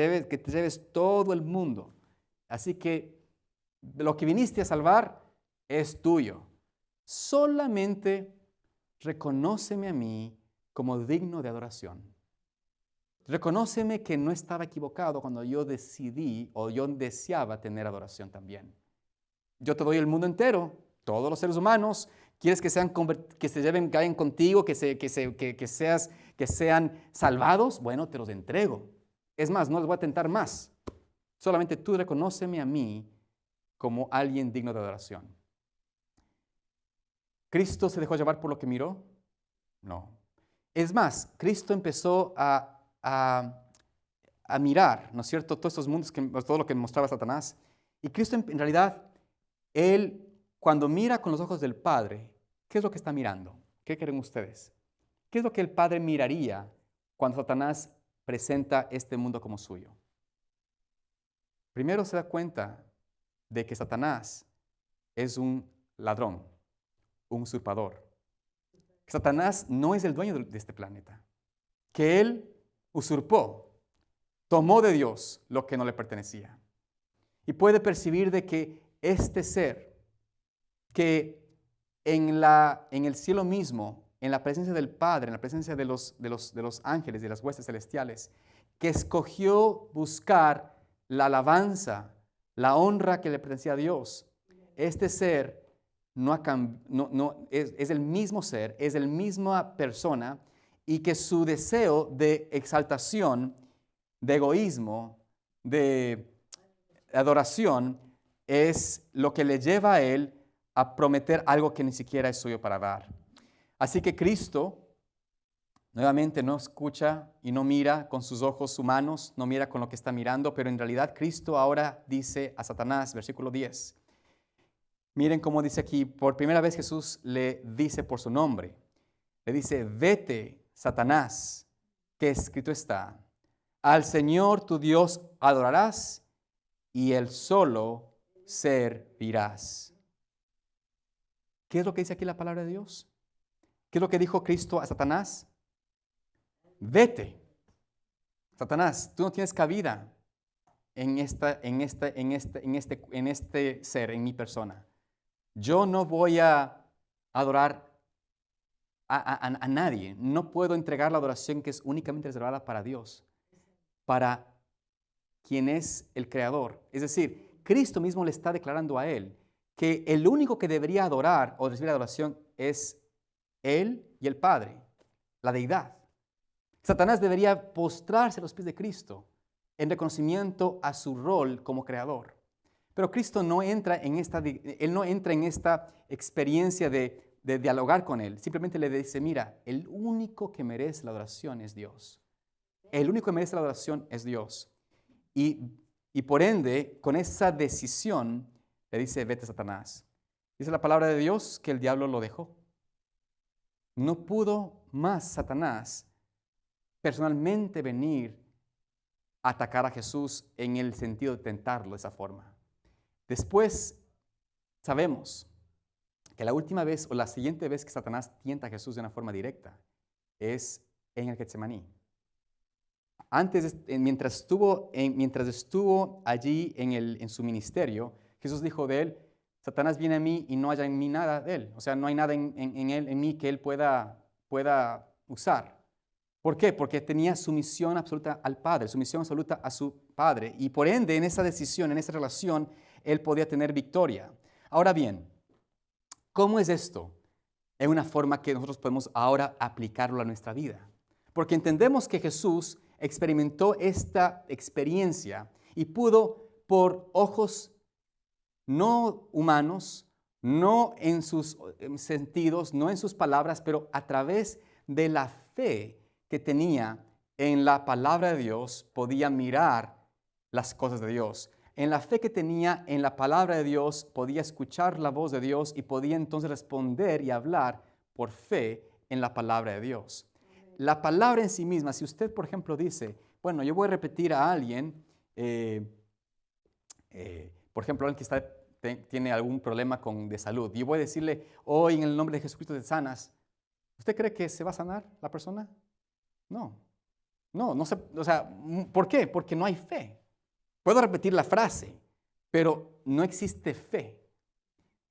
lleves todo el mundo. Así que lo que viniste a salvar es tuyo. Solamente reconóceme a mí como digno de adoración. Reconóceme que no estaba equivocado cuando yo decidí o yo deseaba tener adoración también. Yo te doy el mundo entero, todos los seres humanos. ¿Quieres que caigan contigo, que sean salvados? Bueno, te los entrego. Es más, no les voy a tentar más. Solamente tú reconóceme a mí como alguien digno de adoración. ¿Cristo se dejó llevar por lo que miró? No. Es más, Cristo empezó a mirar, ¿no es cierto?, todos estos mundos, todo lo que mostraba Satanás. Y Cristo en realidad, Él cuando mira con los ojos del Padre, ¿qué es lo que está mirando? ¿Qué creen ustedes? ¿Qué es lo que el Padre miraría cuando Satanás presenta este mundo como suyo? Primero se da cuenta de que Satanás es un ladrón, un usurpador. Que Satanás no es el dueño de este planeta. Que él usurpó, tomó de Dios lo que no le pertenecía. Y puede percibir de que este ser, que en el cielo mismo, en la presencia del Padre, en la presencia de los ángeles, de las huestes celestiales, que escogió buscar la alabanza, la honra que le pertenecía a Dios, este ser es el mismo ser, es la misma persona, y que su deseo de exaltación, de egoísmo, de adoración, es lo que le lleva a él a prometer algo que ni siquiera es suyo para dar. Así que Cristo nuevamente no escucha y no mira con sus ojos humanos, no mira con lo que está mirando, pero en realidad Cristo ahora dice a Satanás, versículo 10. Miren cómo dice aquí, por primera vez Jesús le dice por su nombre. Le dice, vete, Satanás, que escrito está, al Señor tu Dios adorarás y Él solo servirás. ¿Qué es lo que dice aquí la palabra de Dios? ¿Qué es lo que dijo Cristo a Satanás? Vete, Satanás, tú no tienes cabida en este ser, en mi persona. Yo no voy a adorar a nadie. No puedo entregar la adoración que es únicamente reservada para Dios, para quien es el Creador. Es decir, Cristo mismo le está declarando a él que el único que debería adorar o recibir adoración es él y el Padre, la deidad. Satanás debería postrarse a los pies de Cristo en reconocimiento a su rol como creador. Pero Cristo no entra en esta experiencia de dialogar con él. Simplemente le dice, mira, el único que merece la adoración es Dios. El único que merece la adoración es Dios. Y por ende, con esa decisión, le dice, vete, Satanás. Dice la palabra de Dios que el diablo lo dejó. No pudo más Satanás personalmente venir a atacar a Jesús en el sentido de tentarlo de esa forma. Después sabemos que la última vez o la siguiente vez que Satanás tienta a Jesús de una forma directa es en el Getsemaní. Antes, mientras estuvo allí en su ministerio, Jesús dijo de él, Satanás viene a mí y no haya en mí nada de él. O sea, no hay nada en mí que él pueda usar. ¿Por qué? Porque tenía sumisión absoluta al Padre, sumisión absoluta a su Padre. Y por ende, en esa decisión, en esa relación, él podía tener victoria. Ahora bien, ¿cómo es esto? Es una forma que nosotros podemos ahora aplicarlo a nuestra vida. Porque entendemos que Jesús experimentó esta experiencia y pudo, por ojos no humanos, no en sus sentidos, no en sus palabras, pero a través de la fe que tenía en la palabra de Dios, podía mirar las cosas de Dios. En la fe que tenía en la palabra de Dios, podía escuchar la voz de Dios y podía entonces responder y hablar por fe en la palabra de Dios. La palabra en sí misma, si usted, por ejemplo, dice, bueno, yo voy a repetir a alguien, por ejemplo, alguien que tiene algún problema de salud, y voy a decirle, hoy en el nombre de Jesucristo te sanas, ¿usted cree que se va a sanar la persona? No sé, o sea, ¿por qué? Porque no hay fe. Puedo repetir la frase, pero no existe fe.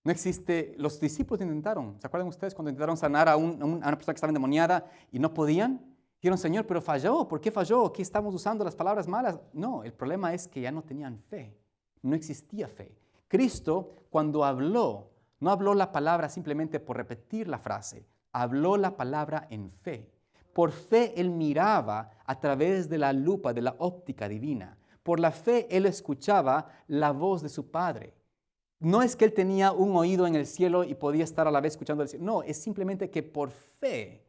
No existe, los discípulos intentaron, ¿se acuerdan ustedes cuando intentaron sanar a una persona que estaba endemoniada y no podían? Dijeron, Señor, pero falló, ¿por qué falló? ¿Aquí estamos usando las palabras malas? No, el problema es que ya no tenían fe, no existía fe. Cristo, cuando habló, no habló la palabra simplemente por repetir la frase, habló la palabra en fe. Por fe Él miraba a través de la lupa, de la óptica divina. Por la fe Él escuchaba la voz de su Padre. No es que Él tenía un oído en el cielo y podía estar a la vez escuchando el cielo. No, es simplemente que por fe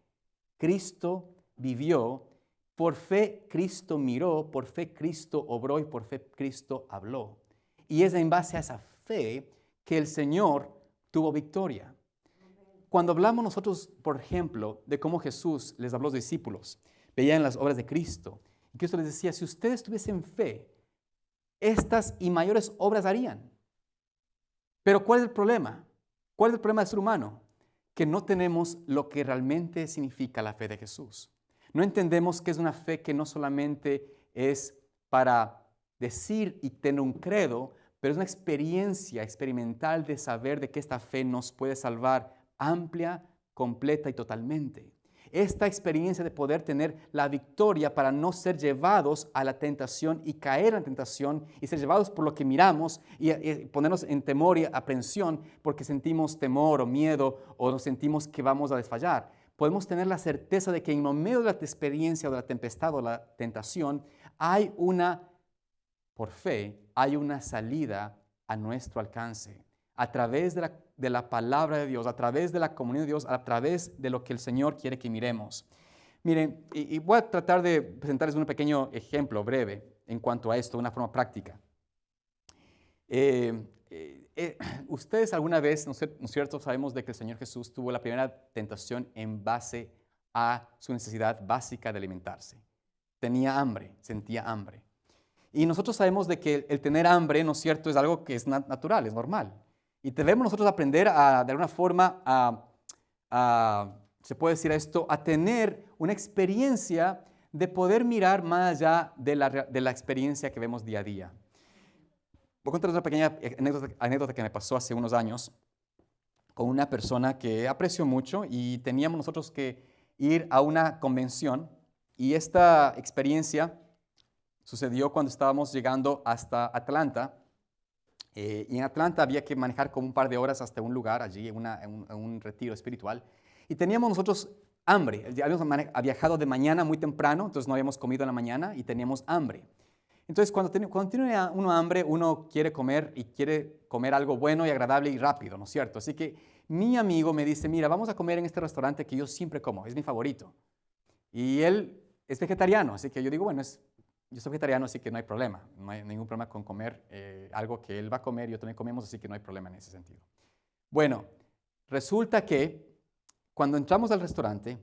Cristo vivió, por fe Cristo miró, por fe Cristo obró y por fe Cristo habló. Y es en base a esa fe que el Señor tuvo victoria. Cuando hablamos nosotros, por ejemplo, de cómo Jesús les habló a los discípulos, veían las obras de Cristo, y Cristo les decía, si ustedes tuviesen fe, estas y mayores obras harían. Pero ¿cuál es el problema? ¿Cuál es el problema del ser humano? Que no tenemos lo que realmente significa la fe de Jesús. No entendemos que es una fe que no solamente es para decir y tener un credo, pero es una experiencia experimental de saber de que esta fe nos puede salvar amplia, completa y totalmente. Esta experiencia de poder tener la victoria para no ser llevados a la tentación y caer en la tentación y ser llevados por lo que miramos y ponernos en temor y aprensión porque sentimos temor o miedo o nos sentimos que vamos a desfallar. podemos tener la certeza de que en medio de la experiencia o de la tempestad o la tentación, por fe, hay una salida a nuestro alcance, a través de la palabra de Dios, a través de la comunión de Dios, a través de lo que el Señor quiere que miremos. Miren, y voy a tratar de presentarles un pequeño ejemplo breve en cuanto a esto, de una forma práctica. Ustedes alguna vez, ¿no es cierto?, sabemos de que el Señor Jesús tuvo la primera tentación en base a su necesidad básica de alimentarse. Tenía hambre, sentía hambre. Y nosotros sabemos de que el tener hambre, ¿no es cierto?, es algo que es natural, es normal. Y debemos nosotros aprender de alguna forma se puede decir esto, a tener una experiencia de poder mirar más allá de la experiencia que vemos día a día. Voy a contar una pequeña anécdota que me pasó hace unos años con una persona que aprecio mucho y teníamos nosotros que ir a una convención y esta experiencia sucedió cuando estábamos llegando hasta Atlanta. Y en Atlanta había que manejar como un par de horas hasta un lugar allí, en un retiro espiritual. Y teníamos nosotros hambre. Habíamos viajado de mañana muy temprano, entonces no habíamos comido en la mañana y teníamos hambre. Entonces, cuando tiene uno hambre, uno quiere comer y quiere comer algo bueno y agradable y rápido, ¿no es cierto? Así que mi amigo me dice, mira, vamos a comer en este restaurante que yo siempre como, es mi favorito. Y él es vegetariano, así que yo digo, bueno, yo soy vegetariano, así que no hay problema. No hay ningún problema con comer algo que él va a comer y yo también comemos, así que no hay problema en ese sentido. Bueno, resulta que cuando entramos al restaurante,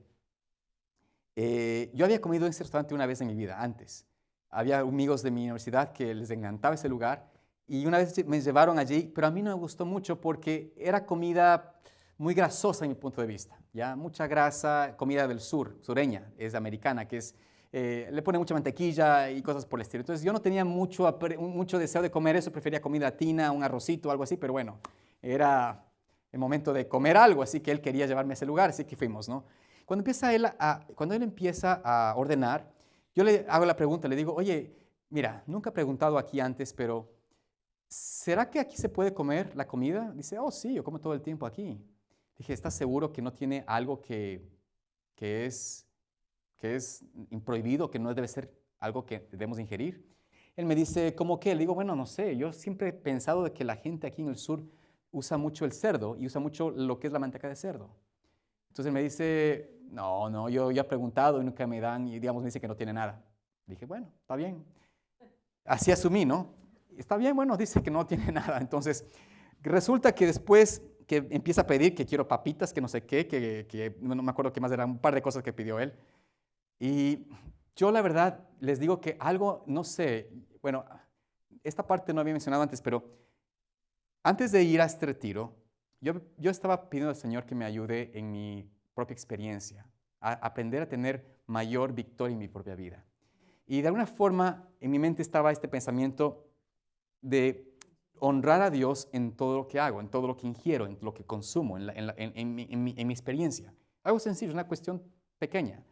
yo había comido en ese restaurante una vez en mi vida, antes. Había amigos de mi universidad que les encantaba ese lugar y una vez me llevaron allí, pero a mí no me gustó mucho porque era comida muy grasosa en mi punto de vista, ¿ya? Mucha grasa, comida del sur, sureña, es americana, que le pone mucha mantequilla y cosas por el estilo. Entonces yo no tenía mucho deseo de comer eso, prefería comida latina, un arrocito, algo así, pero bueno, era el momento de comer algo, así que él quería llevarme a ese lugar, así que fuimos, ¿no? Cuando él empieza a ordenar, yo le hago la pregunta, le digo, oye, mira, nunca he preguntado aquí antes, pero ¿será que aquí se puede comer la comida? Dice, oh, sí, yo como todo el tiempo aquí. Dije, ¿estás seguro que no tiene algo que es prohibido, que no debe ser algo que debemos ingerir? Él me dice, ¿cómo qué? Le digo, bueno, no sé, yo siempre he pensado de que la gente aquí en el sur usa mucho el cerdo y usa mucho lo que es la manteca de cerdo. Entonces me dice, no, yo ya he preguntado y nunca me dan, y digamos, me dice que no tiene nada. Dije, bueno, está bien. Así asumí, ¿no? Está bien, bueno, dice que no tiene nada. Entonces, resulta que después que empieza a pedir que quiero papitas, que no sé qué, que no me acuerdo qué más, eran un par de cosas que pidió él. Y yo la verdad les digo que algo, no sé, bueno, esta parte no había mencionado antes, pero antes de ir a este retiro, yo estaba pidiendo al Señor que me ayude en mi propia experiencia, a aprender a tener mayor victoria en mi propia vida. Y de alguna forma en mi mente estaba este pensamiento de honrar a Dios en todo lo que hago, en todo lo que ingiero, en lo que consumo, en mi experiencia. Algo sencillo, una cuestión pequeña.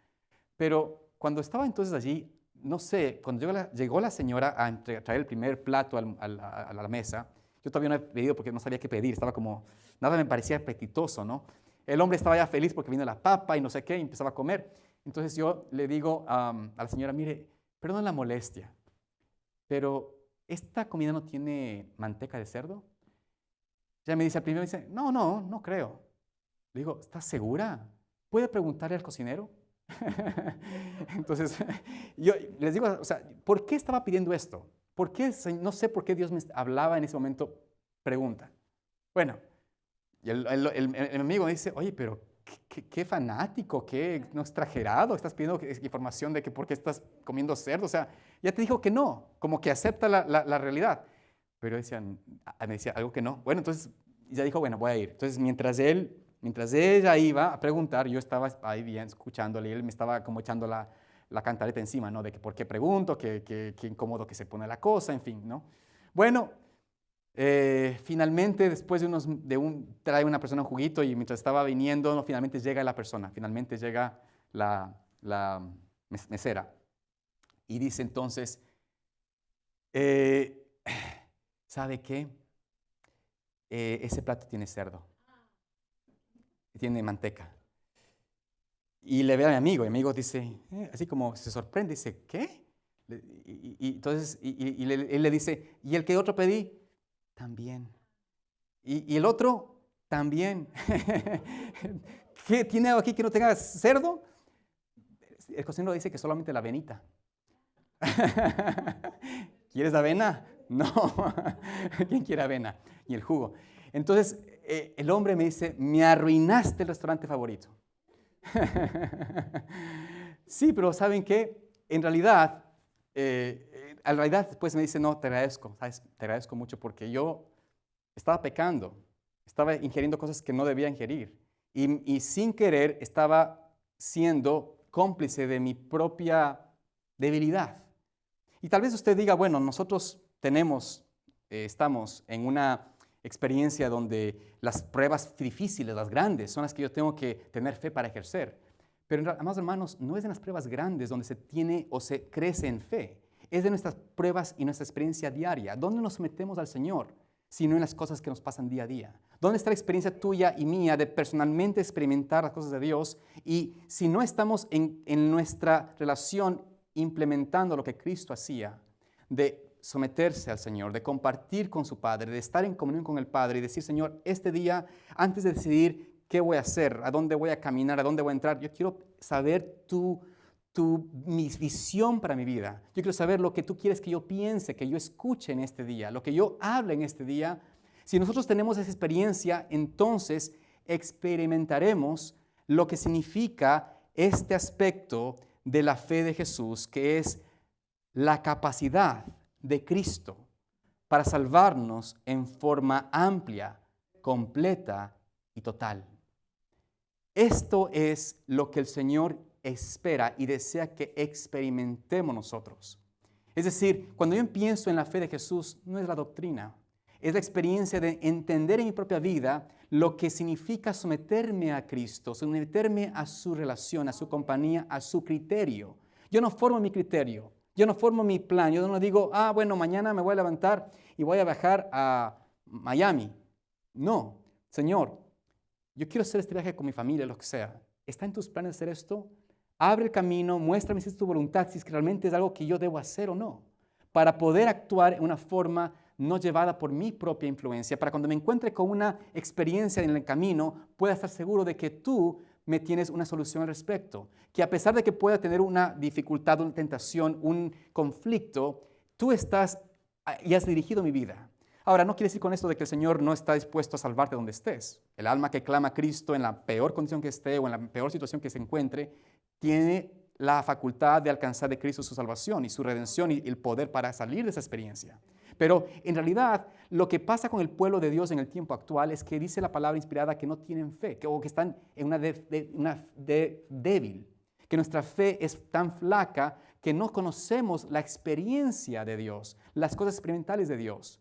Pero cuando estaba entonces allí, no sé, cuando llegó la señora a traer el primer plato a la mesa, yo todavía no he pedido porque no sabía qué pedir, estaba como, nada me parecía apetitoso, ¿no? El hombre estaba ya feliz porque vino la papa y no sé qué, y empezaba a comer. Entonces yo le digo a la señora, mire, perdón la molestia, pero ¿esta comida no tiene manteca de cerdo? Ella me dice, al primero dice, no creo. Le digo, ¿estás segura? ¿Puede preguntarle al cocinero? Entonces, yo les digo, o sea, ¿por qué estaba pidiendo esto? ¿Por qué? No sé por qué Dios me hablaba en ese momento, pregunta. Bueno, y el amigo me dice, oye, pero qué fanático, qué no exagerado, estás pidiendo información de que por qué estás comiendo cerdo, o sea, ya te dijo que no, como que acepta la realidad. Pero me decía algo que no. Bueno, entonces ya dijo, bueno, voy a ir. Entonces, mientras ella iba a preguntar, yo estaba ahí bien escuchándole y él me estaba como echando la cantaleta encima, ¿no? De que por qué pregunto, que incómodo que se pone la cosa, en fin, ¿no? Bueno, finalmente, después trae una persona un juguito y mientras estaba viniendo, finalmente llega la persona, finalmente llega la mesera. Y dice entonces, ¿sabe qué? Ese plato tiene cerdo, tiene manteca. Y le ve a mi amigo. Y mi amigo dice, así como se sorprende, dice, ¿qué? Entonces, él le dice, ¿y el que otro pedí? También. Y el otro, también. ¿Qué tiene algo aquí que no tenga cerdo? El cocinero dice que solamente la avenita. ¿Quieres avena? No. ¿Quién quiere avena? Y el jugo. Entonces, el hombre me dice, me arruinaste el restaurante favorito. Sí, pero ¿saben qué? En realidad, después me dice, no, te agradezco, ¿sabes? Te agradezco mucho porque yo estaba pecando, estaba ingiriendo cosas que no debía ingerir y sin querer estaba siendo cómplice de mi propia debilidad. Y tal vez usted diga, bueno, nosotros estamos en una experiencia donde las pruebas difíciles, las grandes, son las que yo tengo que tener fe para ejercer. Pero, amados hermanos, no es en las pruebas grandes donde se tiene o se crece en fe. Es de nuestras pruebas y nuestra experiencia diaria. ¿Dónde nos sometemos al Señor? Sino en las cosas que nos pasan día a día. ¿Dónde está la experiencia tuya y mía de personalmente experimentar las cosas de Dios? Y si no estamos en nuestra relación implementando lo que Cristo hacía, de someterse al Señor, de compartir con su Padre, de estar en comunión con el Padre y decir, Señor, este día, antes de decidir qué voy a hacer, a dónde voy a caminar, a dónde voy a entrar, yo quiero saber mi visión para mi vida. Yo quiero saber lo que tú quieres que yo piense, que yo escuche en este día, lo que yo hable en este día. Si nosotros tenemos esa experiencia, entonces experimentaremos lo que significa este aspecto de la fe de Jesús, que es la capacidad de Cristo para salvarnos en forma amplia, completa y total. Esto es lo que el Señor espera y desea que experimentemos nosotros. Es decir, cuando yo pienso en la fe de Jesús, no es la doctrina, es la experiencia de entender en mi propia vida lo que significa someterme a Cristo, someterme a su relación, a su compañía, a su criterio. Yo no formo mi criterio, yo no formo mi plan, yo no digo, bueno, mañana me voy a levantar y voy a viajar a Miami. No, Señor, yo quiero hacer este viaje con mi familia, lo que sea. ¿Está en tus planes hacer esto? Abre el camino, muéstrame si es tu voluntad, si es que realmente es algo que yo debo hacer o no, para poder actuar en una forma no llevada por mi propia influencia, para cuando me encuentre con una experiencia en el camino, pueda estar seguro de que tú me tienes una solución al respecto, que a pesar de que pueda tener una dificultad, una tentación, un conflicto, tú estás y has dirigido mi vida. Ahora, no quiere decir con esto de que el Señor no está dispuesto a salvarte donde estés. El alma que clama a Cristo en la peor condición que esté o en la peor situación que se encuentre, tiene la facultad de alcanzar de Cristo su salvación y su redención y el poder para salir de esa experiencia. Pero en realidad lo que pasa con el pueblo de Dios en el tiempo actual es que dice la palabra inspirada que no tienen fe o que están en una débil, que nuestra fe es tan flaca que no conocemos la experiencia de Dios, las cosas experimentales de Dios.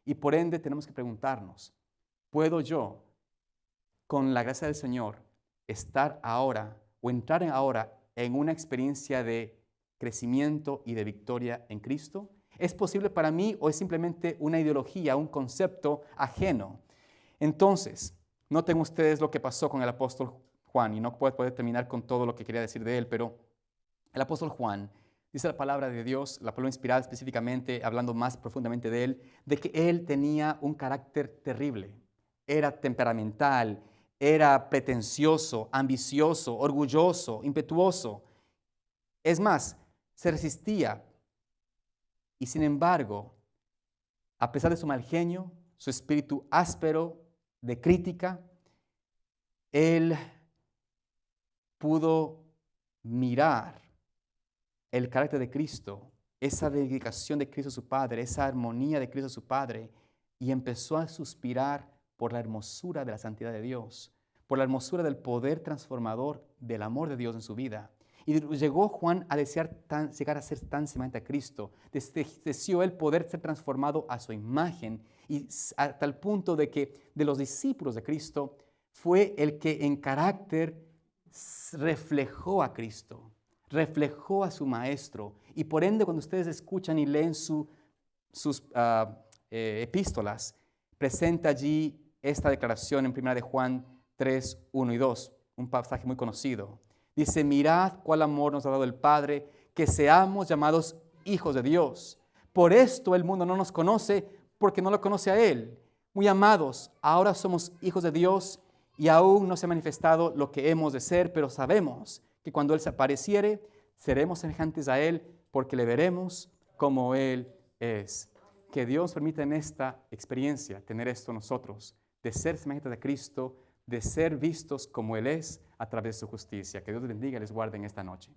Y por ende tenemos que preguntarnos, ¿puedo yo, con la gracia del Señor, estar ahora o entrar ahora en una experiencia de crecimiento y de victoria en Cristo? ¿Es posible para mí o es simplemente una ideología, un concepto ajeno? Entonces, noten ustedes lo que pasó con el apóstol Juan, y no puedo terminar con todo lo que quería decir de él, pero el apóstol Juan, dice la palabra de Dios, la palabra inspirada específicamente, hablando más profundamente de él, de que él tenía un carácter terrible, era temperamental, era pretencioso, ambicioso, orgulloso, impetuoso. Es más, se resistía. Y sin embargo, a pesar de su mal genio, su espíritu áspero de crítica, él pudo mirar el carácter de Cristo, esa dedicación de Cristo a su Padre, esa armonía de Cristo a su Padre, y empezó a suspirar por la hermosura de la santidad de Dios, por la hermosura del poder transformador del amor de Dios en su vida. Y llegó Juan a desear llegar a ser tan semejante a Cristo. Deseó él poder ser transformado a su imagen y hasta el punto de que de los discípulos de Cristo fue el que en carácter reflejó a Cristo, reflejó a su Maestro. Y por ende, cuando ustedes escuchan y leen sus epístolas, presenta allí esta declaración en 1 de Juan 3, 1 y 2, un pasaje muy conocido. Dice, mirad cuál amor nos ha dado el Padre, que seamos llamados hijos de Dios. Por esto el mundo no nos conoce, porque no lo conoce a Él. Muy amados, ahora somos hijos de Dios y aún no se ha manifestado lo que hemos de ser, pero sabemos que cuando Él se apareciere, seremos semejantes a Él, porque le veremos como Él es. Que Dios permita en esta experiencia tener esto nosotros, de ser semejantes a Cristo, de ser vistos como Él es a través de su justicia. Que Dios les bendiga y les guarde en esta noche.